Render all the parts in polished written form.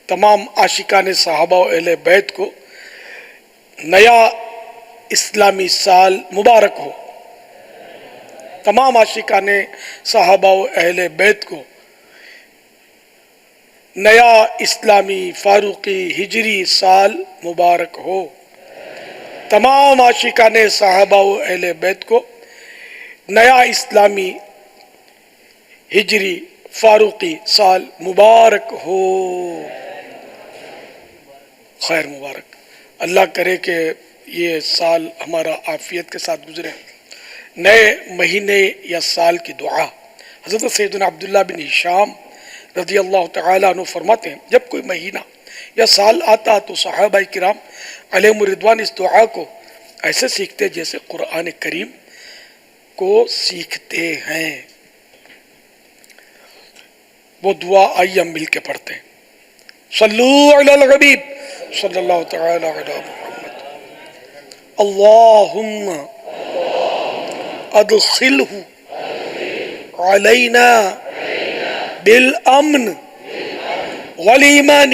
تمام عاشقان صحابہ و اہل بیت کو نیا اسلامی سال مبارک ہو۔ تمام عاشقان صحابہ و اہل بیت کو نیا اسلامی فاروقی ہجری سال مبارک ہو۔ تمام عاشقان صحابہ و اہل بیت کو نیا اسلامی ہجری فاروقی سال مبارک ہو۔ خیر مبارک۔ اللہ کرے کہ یہ سال ہمارا عافیت کے ساتھ گزرے۔ نئے مہینے یا سال کی دعا، حضرت سیدنا عبداللہ بن ہشام رضی اللہ تعالیٰ عنہ فرماتے ہیں جب کوئی مہینہ یا سال آتا تو صحابہ کرام علیہم الرضوان اس دعا کو ایسے سیکھتے جیسے قرآن کریم کو سیکھتے ہیں۔ وہ دعا آئیے ہم مل کے پڑھتے ہیں۔ صلو علی الحبیب صلی اللہ تعالی علی محمد۔ اللہم ادخلہ علینا بالامن والایمان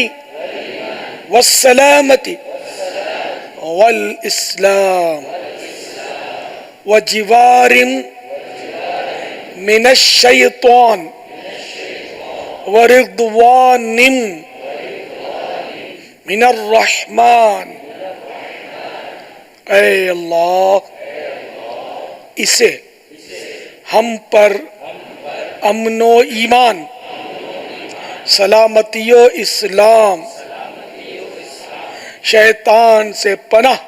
والسلامت والاسلام وجوار من الشیطان ورضوان من الرحمن۔ اے اللہ اسے ہم پر امن و ایمان، سلامتی و اسلام، شیطان سے پناہ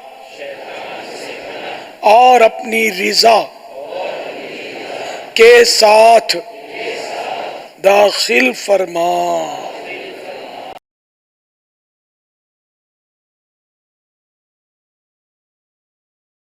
اور اپنی رضا کے ساتھ داخل فرما۔